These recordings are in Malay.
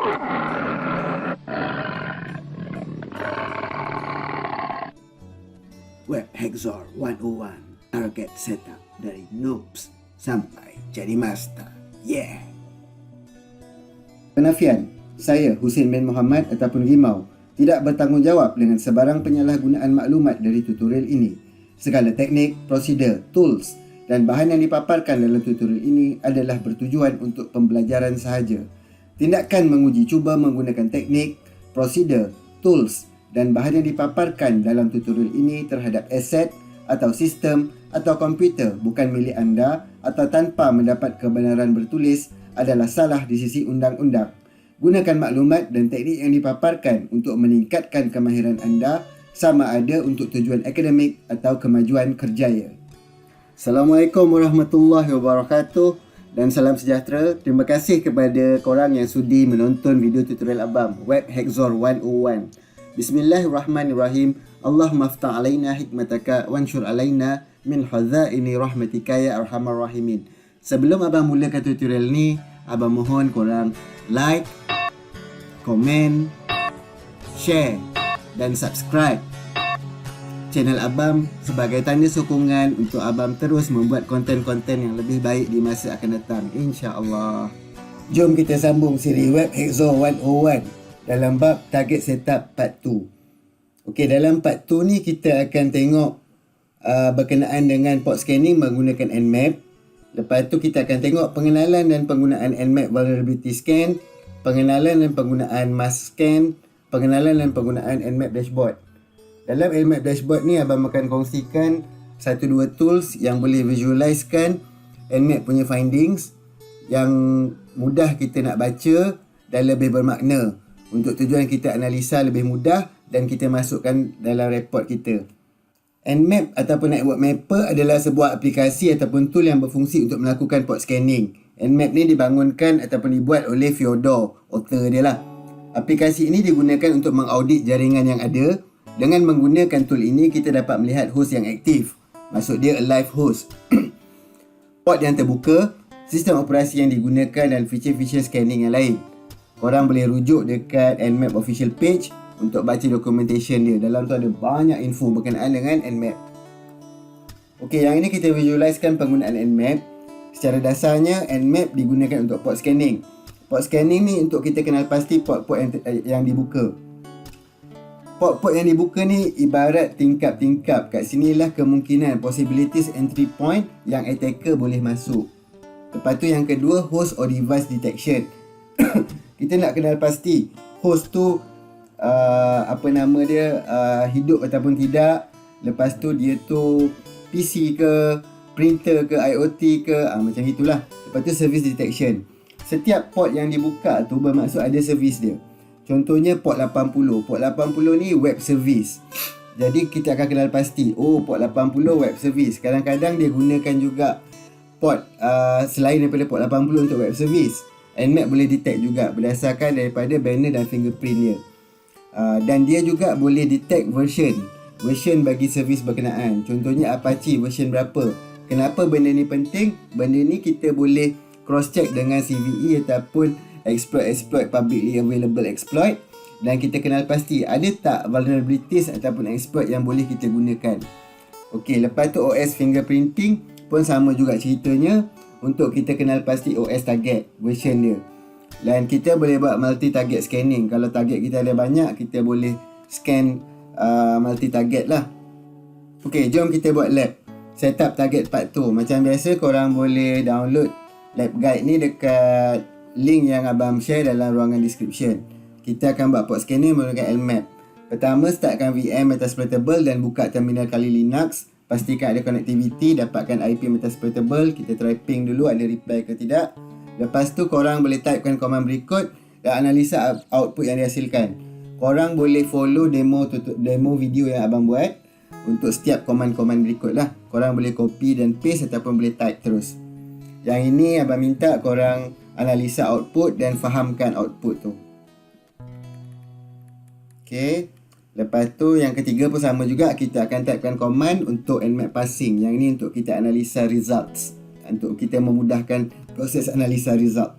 Web Hexor 101, target setup dari noobs sampai jadi master. Yeah! Penafian, saya Hussein bin Muhammad ataupun Gimau tidak bertanggungjawab dengan sebarang penyalahgunaan maklumat dari tutorial ini. Segala teknik, prosedur, tools dan bahan yang dipaparkan dalam tutorial ini adalah bertujuan untuk pembelajaran sahaja. Tindakan menguji cuba menggunakan teknik, prosedur, tools dan bahan yang dipaparkan dalam tutorial ini terhadap aset atau sistem atau komputer bukan milik anda atau tanpa mendapat kebenaran bertulis adalah salah di sisi undang-undang. Gunakan maklumat dan teknik yang dipaparkan untuk meningkatkan kemahiran anda sama ada untuk tujuan akademik atau kemajuan kerjaya. Assalamualaikum warahmatullahi wabarakatuh dan salam sejahtera. Terima kasih kepada korang yang sudi menonton video tutorial Abang Web Hexor 101. Bismillahirrahmanirrahim. Allahumma aftah alaina hikmataka wanshur alaina min hadzaini rahmatika ya arhamar rahimin. Sebelum Abang mulakan tutorial ni, Abang mohon korang like, komen, share dan subscribe channel Abang sebagai tanda sokongan untuk Abang terus membuat konten-konten yang lebih baik di masa akan datang, insya-Allah. Jom kita sambung siri Web Hexor 101 dalam bab target setup part 2. Okey, dalam part 2 ni kita akan tengok berkenaan dengan port scanning menggunakan Nmap. Lepas tu kita akan tengok pengenalan dan penggunaan Nmap vulnerability scan, pengenalan dan penggunaan mask scan, pengenalan dan penggunaan Nmap dashboard. Dalam Nmap dashboard ni Abang akan kongsikan 1-2 tools yang boleh visualizekan Nmap punya findings yang mudah kita nak baca dan lebih bermakna untuk tujuan kita analisa lebih mudah dan kita masukkan dalam report kita. Nmap ataupun Network Mapper adalah sebuah aplikasi ataupun tool yang berfungsi untuk melakukan port scanning. Nmap ni dibangunkan ataupun dibuat oleh Fyodor, author dia lah. Aplikasi ini digunakan untuk mengaudit jaringan yang ada. Dengan menggunakan tool ini, kita dapat melihat host yang aktif. Maksud dia a live host. Port yang terbuka, sistem operasi yang digunakan dan feature-feature scanning yang lain. Korang boleh rujuk dekat Nmap official page untuk baca documentation dia. Dalam tu ada banyak info berkenaan dengan Nmap. Okey, yang ini kita visualizekan penggunaan Nmap. Secara dasarnya, Nmap digunakan untuk port scanning. Port scanning ni untuk kita kenal pasti port-port yang dibuka. Port-port yang dibuka ni ibarat tingkap-tingkap. Kat sinilah kemungkinan possibilities entry point yang attacker boleh masuk. Lepas tu yang kedua, host or device detection. Kita nak kenal pasti host tu hidup ataupun tidak. Lepas tu dia tu PC ke, printer ke, IoT ke, macam itulah. Lepas tu service detection. Setiap port yang dibuka tu bermaksud ada servis dia. Contohnya port 80. Port 80 ni web service. Jadi kita akan kenal pasti, port 80 web service. Kadang-kadang dia gunakan juga port selain daripada port 80 untuk web service. Nmap boleh detect juga berdasarkan daripada banner dan fingerprint dia. Dan dia juga boleh detect version bagi servis berkenaan. Contohnya Apache version berapa. Kenapa benda ni penting? Benda ni kita boleh cross check dengan CVE ataupun exploit publicly available exploit. Dan kita kenal pasti ada tak vulnerabilities ataupun exploit yang boleh kita gunakan. Okey, lepas tu OS fingerprinting pun sama juga ceritanya. Untuk kita kenal pasti OS target version dia. Dan kita boleh buat multi target scanning. Kalau target kita ada banyak, kita boleh scan multi target lah. Okey, jom kita buat lab setup target part 2. Macam biasa korang boleh download lab guide ni dekat link yang Abang share dalam ruangan description. Kita akan buat port scanning menggunakan Nmap. Pertama, startkan VM Metasploitable dan buka terminal Kali Linux. Pastikan ada connectivity, dapatkan IP Metasploitable. Kita try ping dulu ada reply ke tidak. Lepas tu korang boleh typekan command berikut dan analisa output yang dihasilkan. Korang boleh follow demo video yang Abang buat untuk setiap command-command berikut lah. Korang boleh copy dan paste ataupun boleh type terus. Yang ini Abang minta korang analisa output dan fahamkan output tu. Okay. Lepas tu yang ketiga pun sama juga. Kita akan typekan command untuk Nmap parsing. Yang ini untuk kita analisa results. Untuk kita memudahkan proses analisa result.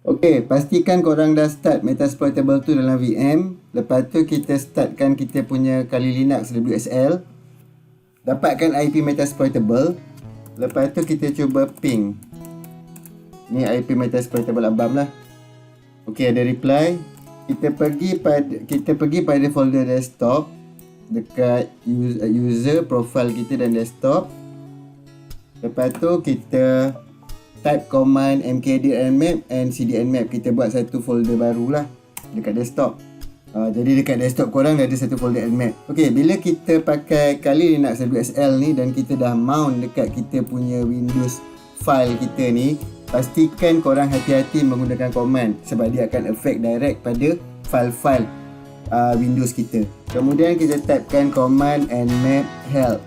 Okey, pastikan korang dah start Metasploitable tu dalam VM. Lepas tu kita startkan kita punya Kali Linux WSL. Dapatkan IP Metasploitable. Lepas tu kita cuba ping. Ni IP Metasploitable abam lah. Okey, ada reply. Kita pergi pada folder desktop dekat user profile kita dan desktop. Lepas tu kita type command mkdir nmap and cdnmap. Kita buat satu folder baru lah dekat desktop. Jadi dekat desktop korang dah ada satu folder nmap. Okey, bila kita pakai Kali Linux WSL ni dan kita dah mount dekat kita punya Windows file kita ni, pastikan korang hati-hati menggunakan command sebab dia akan affect direct pada file-file Windows kita. Kemudian kita typekan command nmap help.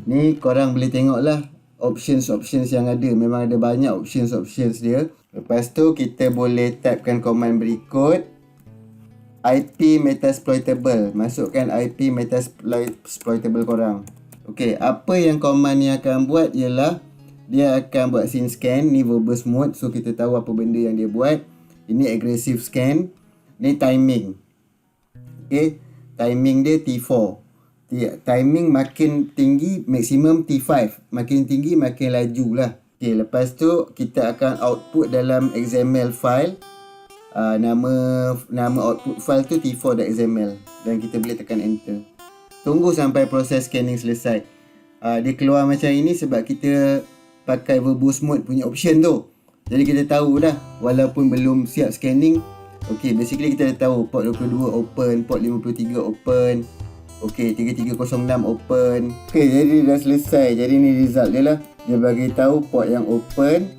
Ni korang boleh tengok lah options yang ada. Memang ada banyak options dia. Lepas tu kita boleh typekan command berikut, IP Metasploitable. Masukkan IP Metasploitable korang. Okey, apa yang command ni akan buat ialah dia akan buat scene scan. Ni verbose mode, so kita tahu apa benda yang dia buat. Ini aggressive scan. Ni timing. Okey, timing dia T4. Timing makin tinggi, maksimum T5. Makin tinggi makin laju lah. Okay, lepas tu kita akan output dalam XML file. Nama output file tu t4.xml. Dan kita boleh tekan enter. Tunggu sampai proses scanning selesai. Dia keluar macam ini sebab kita pakai verbose mode punya option tu. Jadi kita tahu dah, walaupun belum siap scanning. Okay, basically kita dah tahu port 22 open, port 53 open. Okey, 3306 open. Okey, jadi dah selesai. Jadi ni result dia lah. Dia bagi tahu port yang open,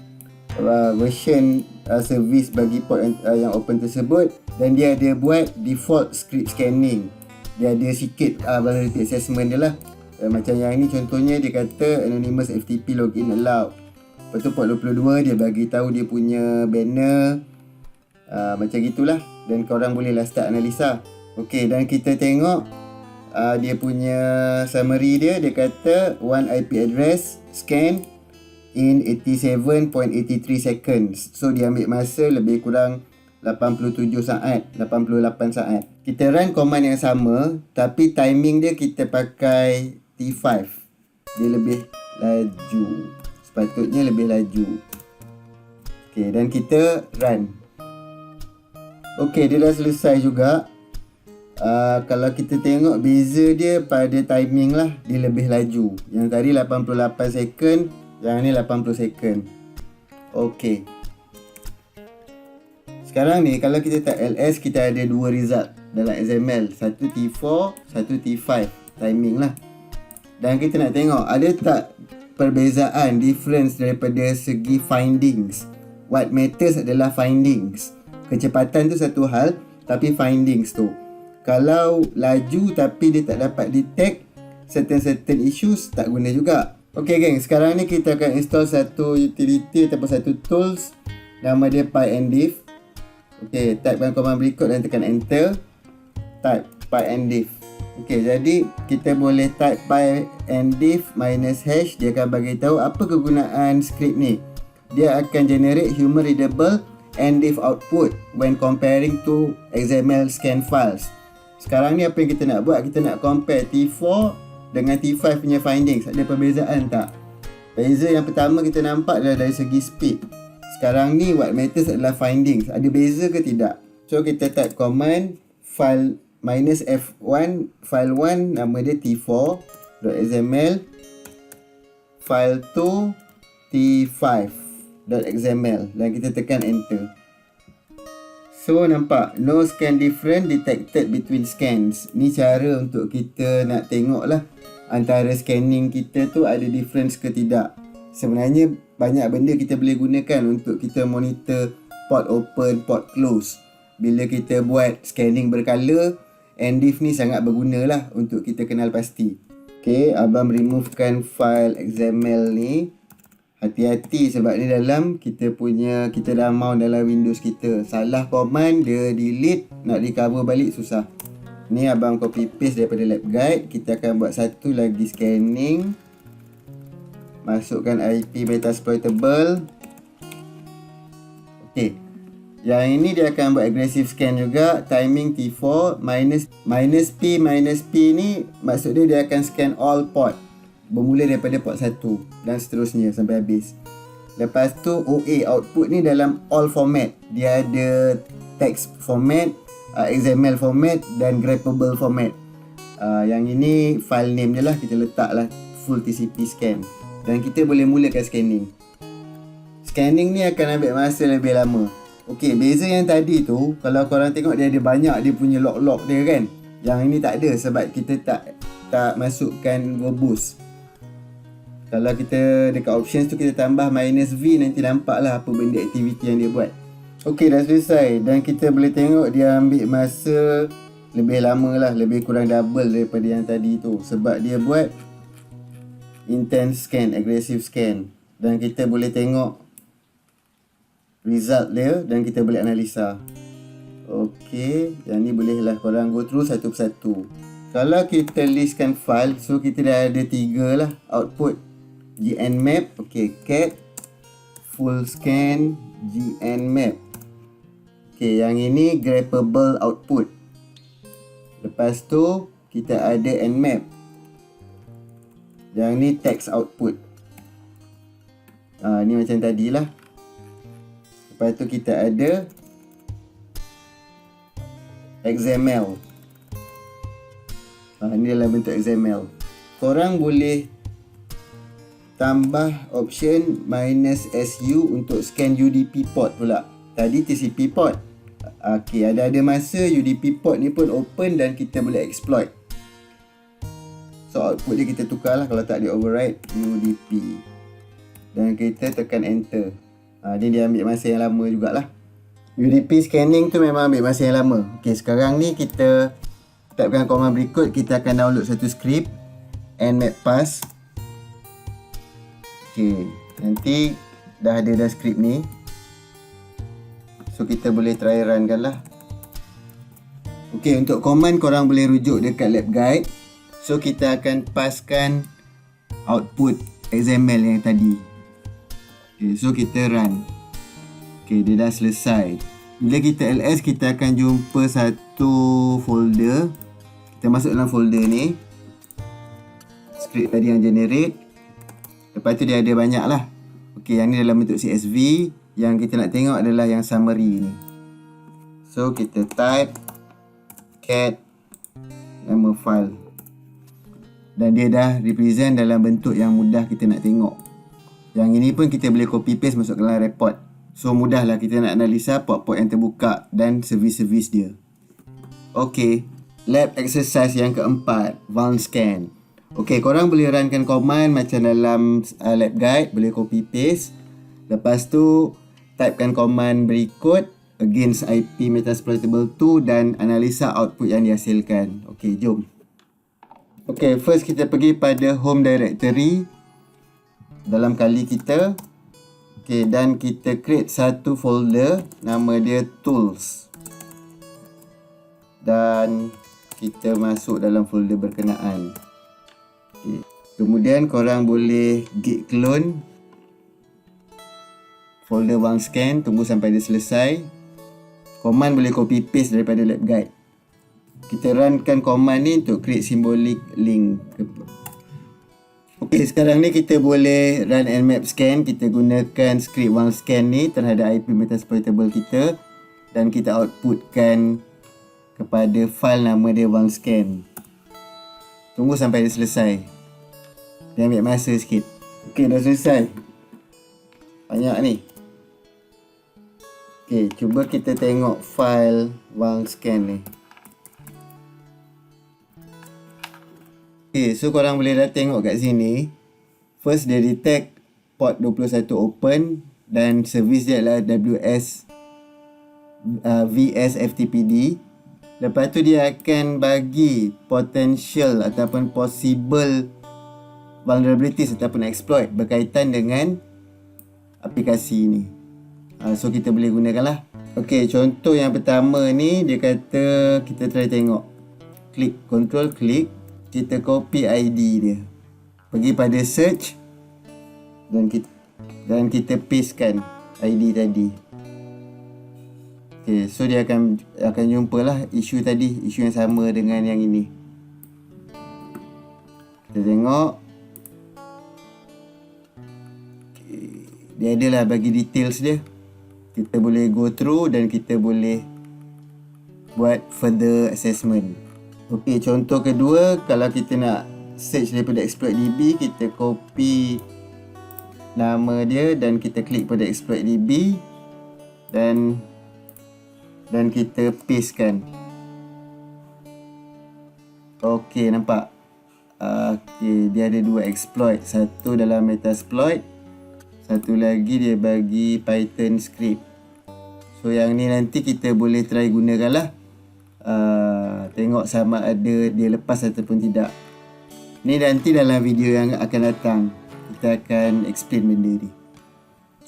version service bagi port yang open tersebut, dan dia ada buat default script scanning. Dia ada sikit vulnerability assessment dia lah. Macam yang ni contohnya dia kata anonymous FTP login allowed. Lepas tu port 22 dia bagi tahu dia punya banner. Macam gitulah. Dan korang bolehlah start analisa. Okey, dan kita tengok dia punya summary dia kata one IP address scan in 87.83 seconds. So dia ambil masa lebih kurang 87 saat, 88 saat. Kita run command yang sama tapi timing dia kita pakai T5. Dia lebih laju. Sepatutnya lebih laju. Okey, dan kita run. Okey, dia dah selesai juga. Kalau kita tengok beza dia pada timing lah, dia lebih laju. Yang tadi 88 second, yang ni 80 second. Okey. Sekarang ni kalau kita type ls, kita ada dua result dalam XML. Satu T4, satu T5 timing lah. Dan kita nak tengok ada tak perbezaan, difference daripada segi findings. What matters adalah findings. Kecepatan tu satu hal, tapi findings tu, kalau laju tapi dia tak dapat detect certain issues, tak guna juga. Ok geng, sekarang ni kita akan install satu utility ataupun satu tools. Nama dia pyendiff. Ok, typekan command berikut dan tekan enter. Type pyendiff. Ok, jadi kita boleh type pyendiff -hash. Dia akan bagi tahu apa kegunaan script ni. Dia akan generate human readable endiff output when comparing to XML scan files. Sekarang ni apa yang kita nak buat? Kita nak compare T4 dengan T5 punya findings. Ada perbezaan tak? Beza yang pertama kita nampak adalah dari segi speed. Sekarang ni what matters adalah findings. Ada beza ke tidak? So kita type command file -f1 file 1, nama dia t4.xml, file 2 t5.xml, dan kita tekan enter. So nampak no scan different detected between scans. Ni cara untuk kita nak tengok lah antara scanning kita tu ada difference ke tidak. Sebenarnya banyak benda kita boleh gunakan untuk kita monitor port open, port close. Bila kita buat scanning berkala, endiff ni sangat berguna lah untuk kita kenal pasti. Okay, abang removekan file XML ni. Hati-hati sebab ni dalam kita dah mount dalam Windows kita. Salah command dia delete, nak recover balik susah. Ni abang copy paste daripada lab guide. Kita akan buat satu lagi scanning. Masukkan IP Metasploitable. Okay, yang ini dia akan buat aggressive scan juga. Timing T4 minus P ni maksudnya dia akan scan all port, bermula daripada port 1 dan seterusnya sampai habis. Lepas tu OA, output ni dalam all format. Dia ada text format, XML format dan grabbable format. Yang ini file name je lah, kita letak lah full TCP scan. Dan kita boleh mulakan scanning. Scanning ni akan ambil masa lebih lama. Okey, beza yang tadi tu, kalau korang tengok dia ada banyak dia punya lock dia kan. Yang ini tak ada sebab kita tak masukkan verbose. Kalau kita dekat options tu kita tambah -v, nanti nampak lah apa benda aktiviti yang dia buat. Okey, dah selesai dan kita boleh tengok dia ambil masa lebih lama lah, lebih kurang double daripada yang tadi tu sebab dia buat intense scan, aggressive scan, dan kita boleh tengok result dia dan kita boleh analisa. Okey, yang ni bolehlah korang go through satu persatu. Kalau kita listkan file, so kita dah ada 3 lah output. GNMap, okey, cat full scan GNMap. Okey, yang ini grabbable output. Lepas tu kita ada Nmap. Yang ni text output. Ni macam tadilah. Lepas tu kita ada XML. Ni dalam bentuk XML. Korang boleh tambah option -su untuk scan UDP port pula. Tadi TCP port. Okey, ada masa UDP port ni pun open dan kita boleh exploit. So output dia kita tukar lah kalau tak dia override UDP. Dan kita tekan enter. Dia ambil masa yang lama jugalah. UDP scanning tu memang ambil masa yang lama. Okey, sekarang ni kita typekan command berikut. Kita akan download satu script nmap pass. Okey, nanti dah ada script ni. So kita boleh try runkan lah. Okey, untuk command korang boleh rujuk dekat lab guide. So kita akan paskan output XML yang tadi. Okay, so kita run. Okay, dia dah selesai. Bila kita ls, kita akan jumpa satu folder. Kita masuk dalam folder ni. Script tadi yang generate. Lepas tu dia ada banyak lah. Okay, yang ni dalam bentuk CSV. Yang kita nak tengok adalah yang summary ni. So kita type cat nama file. Dan dia dah represent dalam bentuk yang mudah kita nak tengok. Yang ini pun kita boleh copy paste masuk ke dalam report. So mudahlah kita nak analisa port-port yang terbuka dan servis-servis dia. Okay, lab exercise yang keempat, vuln scan. Okay, korang boleh runkan command macam dalam lab guide, boleh copy paste. Lepas tu typekan command berikut against IP Metasploitable 2 dan analisa output yang dihasilkan. Okay, jom. Okay, first kita pergi pada home directory dalam kali kita. Okay, dan kita create satu folder, nama dia tools. Dan kita masuk dalam folder berkenaan. Okay. Kemudian korang boleh git clone folder vuln scan, tunggu sampai dia selesai. Command boleh copy paste daripada lab guide. Kita runkan command ni untuk create symbolic link. Okey, sekarang ni kita boleh run nmap scan. Kita gunakan script vuln scan ni terhadap IP Metasploitable kita dan kita outputkan kepada file nama dia vuln scan. Tunggu sampai dia selesai. Dia ambil masa sikit. Okey, dah selesai. Banyak ni. Okey, cuba kita tengok file vuln scan ni. Okay, so korang boleh dah tengok kat sini. First dia detect port 21 open dan servis dia adalah WS VS FTPD. Lepas tu dia akan bagi potential ataupun possible vulnerabilities ataupun exploit berkaitan dengan aplikasi ni. So kita boleh gunakan lah. Ok, contoh yang pertama ni dia kata kita try tengok. Klik, control klik. Kita copy ID dia. Pergi pada search dan kita pastekan ID tadi. Okay, so dia akan jumpalah isu tadi, isu yang sama dengan yang ini. Kita tengok. Okay, dia adalah bagi details dia. Kita boleh go through dan kita boleh buat further assessment. Okay, contoh kedua, kalau kita nak search daripada ExploitDB, kita copy nama dia dan kita klik pada ExploitDB dan kita pastekan. Okay, nampak? Okay, dia ada dua exploit. Satu dalam Metasploit, satu lagi dia bagi Python script. So yang ni nanti kita boleh try gunakan lah. Tengok sama ada dia lepas ataupun tidak. Ni nanti dalam video yang akan datang kita akan explain benda ni.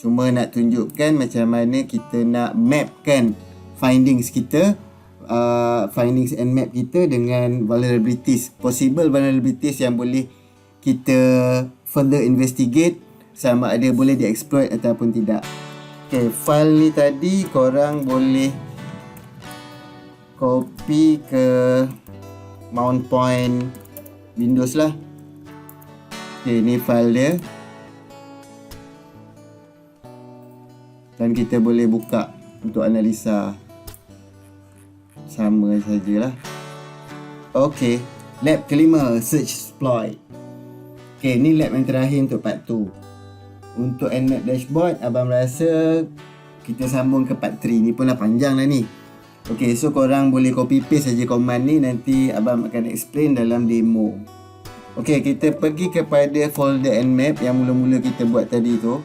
Cuma nak tunjukkan macam mana kita nak mapkan findings kita, findings and map kita dengan vulnerabilities, possible vulnerabilities yang boleh kita further investigate sama ada boleh di-exploit ataupun tidak. Okay, file ni tadi korang boleh copy ke mount point Windows lah. Okay, ni file dia. Dan kita boleh buka untuk analisa. Sama sajalah. Okay, lab kelima, search exploit. Okay, ni lab yang terakhir untuk part 2. Untuk Nmap dashboard, abang rasa kita sambung ke part 3. Ni pun dah panjang lah ni. Okay, so korang boleh copy paste saja command ni. Nanti abang akan explain dalam demo. Okay, kita pergi kepada folder Nmap yang mula-mula kita buat tadi tu.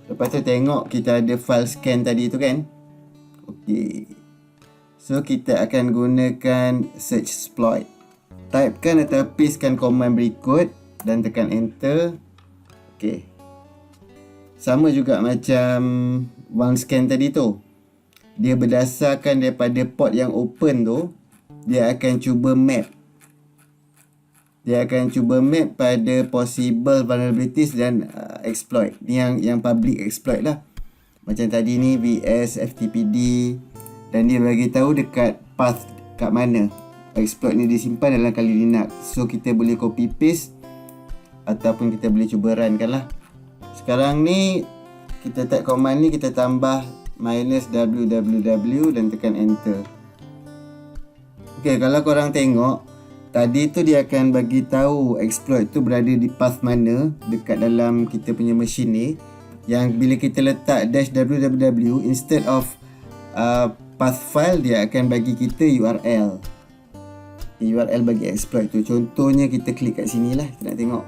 Lepas tu tengok kita ada file scan tadi tu kan. Okay, so kita akan gunakan search exploit. Typekan atau pastekan command berikut dan tekan enter. Okay, sama juga macam one scan tadi tu. Dia berdasarkan daripada port yang open tu, dia akan cuba map. Dia akan cuba map pada possible vulnerabilities dan exploit. Ni yang public exploit lah. Macam tadi ni VS FTPD, dan dia bagi tahu dekat path kat mana exploit ni disimpan dalam Kali Linux. So kita boleh copy paste ataupun kita boleh cuba run kan lah. Sekarang ni kita type command ni, kita tambah -www dan tekan enter. Okay, kalau korang tengok tadi tu dia akan bagi tahu exploit tu berada di path mana dekat dalam kita punya mesin ni. Yang bila kita letak -www instead of path file, dia akan bagi kita URL. URL bagi exploit tu. Contohnya kita klik kat sini lah, kita nak tengok.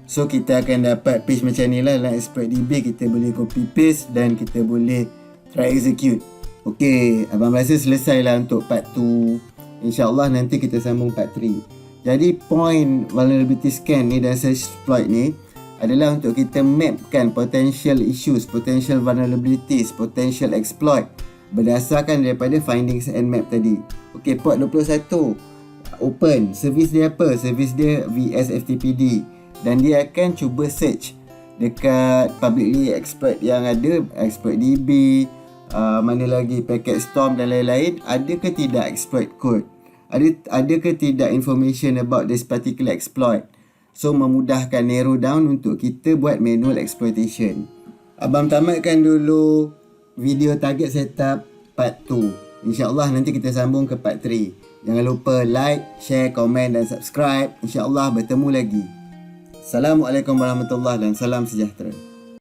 So kita akan dapat page macam ni lah dalam ExploitDB. Kita boleh copy paste dan kita boleh try execute. Okay, abang rasa selesai lah untuk part 2. InsyaAllah nanti kita sambung part 3. Jadi point vulnerability scan ni dan search exploit ni adalah untuk kita mapkan potential issues, potential vulnerabilities, potential exploit berdasarkan daripada findings and map tadi. Okay, port 21 open. Servis dia apa? Servis dia VS FTPD. Dan dia akan cuba search dekat publicly exploit yang ada, ExploitDB, mana lagi, Packetstorm dan lain-lain. Ada ke tidak exploit code? Ada ke tidak information about this particular exploit? So memudahkan narrow down untuk kita buat manual exploitation. Abang tamatkan dulu video target setup part 2. InsyaAllah nanti kita sambung ke part 3. Jangan lupa like, share, komen dan subscribe. InsyaAllah bertemu lagi. Assalamualaikum warahmatullahi dan salam sejahtera.